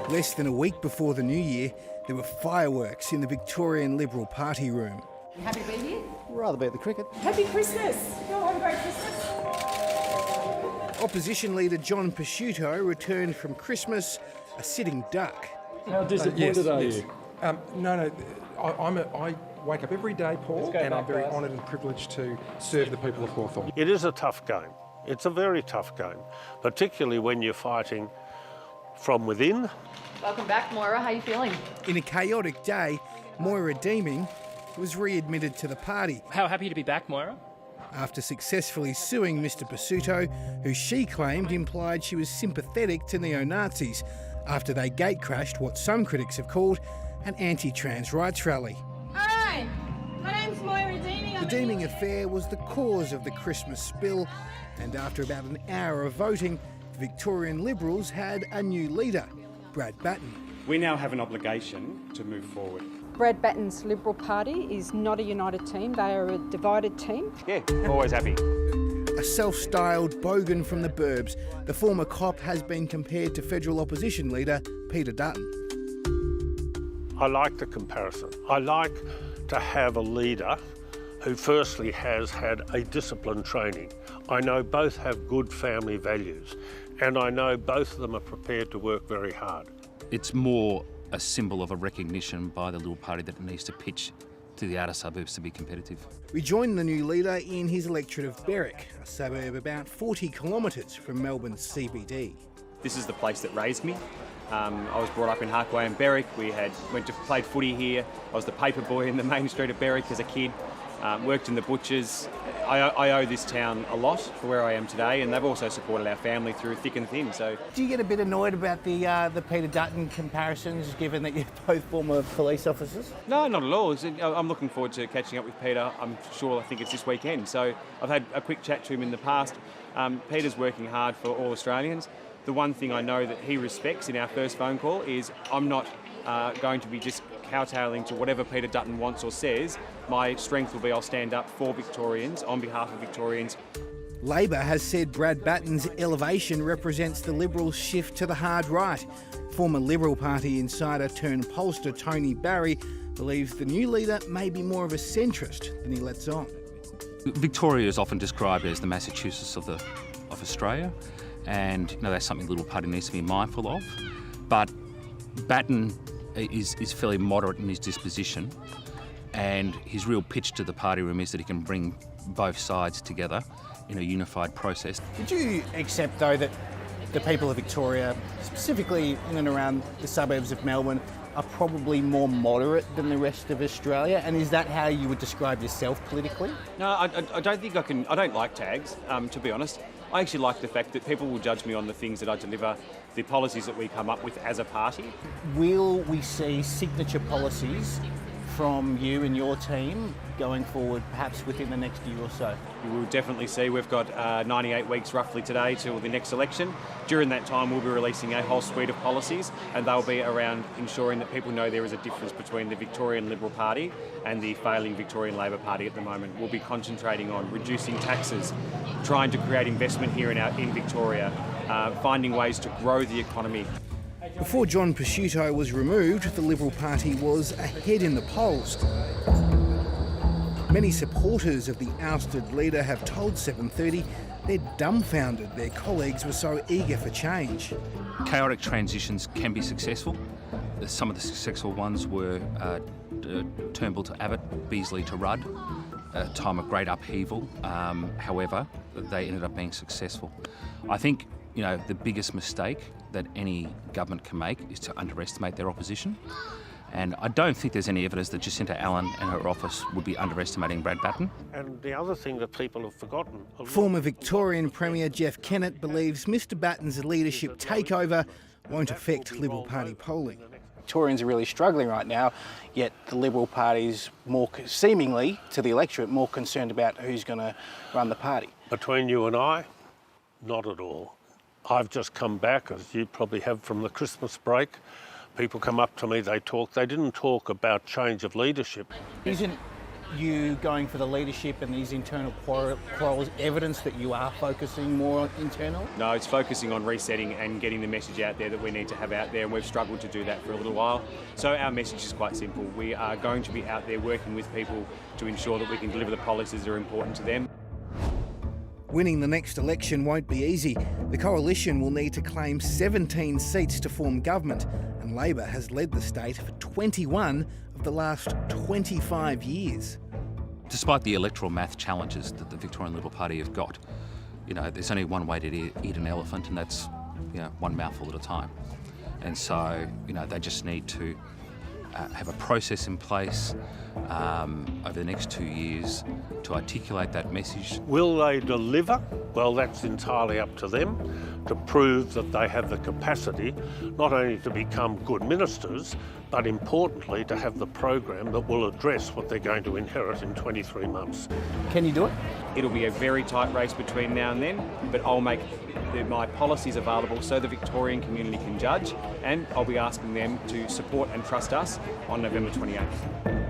Less than a week before the new year, there were fireworks in the Victorian Liberal Party room. You happy to be here? Rather be at the cricket. Happy Christmas! Go on, great Christmas! Opposition leader John Pesciuto returned from Christmas a sitting duck. How disappointed are you? No, I wake up every day, Paul, and I'm very honoured and privileged to serve the people of Hawthorn. It is a tough game. It's a very tough game, particularly when you're fighting from within. Welcome back, Moira. How are you feeling? In a chaotic day, Moira Deeming was readmitted to the party How happy to be back, Moira? after successfully suing Mr Pesciuto, who she claimed implied she was sympathetic to neo-Nazis after they gatecrashed what some critics have called an anti-trans rights rally. Alright, my name's Moira Deeming. The Deeming affair was the cause of the Christmas spill, and after about an hour of voting, the Victorian Liberals had a new leader, Brad Batten. We now have an obligation to move forward. Brad Batten's Liberal Party is not a united team, they are a divided team. Yeah, always happy. A self-styled bogan from the burbs, the former cop has been compared to federal opposition leader Peter Dutton. I like the comparison. I like to have a leader who firstly has had a disciplined training. I know both have good family values, and I know both of them are prepared to work very hard. It's more a symbol of a recognition by the Liberal Party that it needs to pitch to the outer suburbs to be competitive. We joined the new leader in his electorate of Berwick, a suburb about 40 kilometres from Melbourne's CBD. This is the place that raised me. I was brought up in Harkway and Berwick. We played footy here. I was the paper boy in the main street of Berwick as a kid. Worked in the butchers. I owe this town a lot for where I am today, and they've also supported our family through thick and thin. So, Do you get a bit annoyed about the Peter Dutton comparisons, given that you're both former police officers? no, not at all. I'm looking forward to catching up with Peter. I think it's this weekend. So I've had a quick chat to him in the past. Peter's working hard for all Australians. The one thing I know that he respects in our first phone call is I'm not going to be just kowtowing to whatever Peter Dutton wants or says. My strength will be I'll stand up for Victorians, on behalf of Victorians. Labor has said Brad Batten's elevation represents the Liberals' shift to the hard right. Former Liberal Party insider turned pollster Tony Barry believes the new leader may be more of a centrist than he lets on. Victoria is often described as the Massachusetts of Australia, and that's something the Liberal Party needs to be mindful of. But Batten is fairly moderate in his disposition, and his real pitch to the party room is that he can bring both sides together in a unified process. Would you accept, though, that the people of Victoria, specifically in and around the suburbs of Melbourne, are probably more moderate than the rest of Australia? And is that how you would describe yourself politically? No, I don't think I can. I don't like tags, to be honest. I actually like the fact that people will judge me on the things that I deliver, the policies that we come up with as a party. Will we see signature policies from you and your team going forward, perhaps within the next year or so? You will definitely see we've got 98 weeks roughly today till the next election. During that time we'll be releasing a whole suite of policies, and they'll be around ensuring that people know there is a difference between the Victorian Liberal Party and the failing Victorian Labor Party at the moment. We'll be concentrating on reducing taxes, trying to create investment here in Victoria, finding ways to grow the economy. Before John Pesciuto was removed, the Liberal Party was ahead in the polls. Many supporters of the ousted leader have told 7:30 they're dumbfounded their colleagues were so eager for change. Chaotic transitions can be successful. Some of the successful ones were Turnbull to Abbott, Beazley to Rudd, a time of great upheaval. However, they ended up being successful. I think the biggest mistake that any government can make is to underestimate their opposition. And I don't think there's any evidence that Jacinta Allen and her office would be underestimating Brad Batten. And the other thing that people have forgotten... Former Victorian Premier Jeff Kennett believes Mr Batten's leadership takeover won't affect Liberal Party polling. Victorians are really struggling right now, yet the Liberal Party's more, seemingly to the electorate, more concerned about who's going to run the party. Between you and I, not at all. I've just come back, as you probably have, from the Christmas break. People come up to me, they talk. They didn't talk about change of leadership. Isn't you going for the leadership and these internal quarrels evidence that you are focusing more on internal? No, it's focusing on resetting and getting the message out there that we need to have out there, and we've struggled to do that for a little while. So our message is quite simple. We are going to be out there working with people to ensure that we can deliver the policies that are important to them. Winning the next election won't be easy. The coalition will need to claim 17 seats to form government, and Labor has led the state for 21 of the last 25 years. Despite the electoral math challenges that the Victorian Liberal Party have got, there's only one way to eat an elephant, and that's, one mouthful at a time. And so, they just need to have a process in place over the next 2 years to articulate that message. Will they deliver? Well, that's entirely up to them to prove that they have the capacity not only to become good ministers, but importantly to have the program that will address what they're going to inherit in 23 months. Can you do it? It'll be a very tight race between now and then, but I'll make my policies available so the Victorian community can judge, and I'll be asking them to support and trust us on November 28th.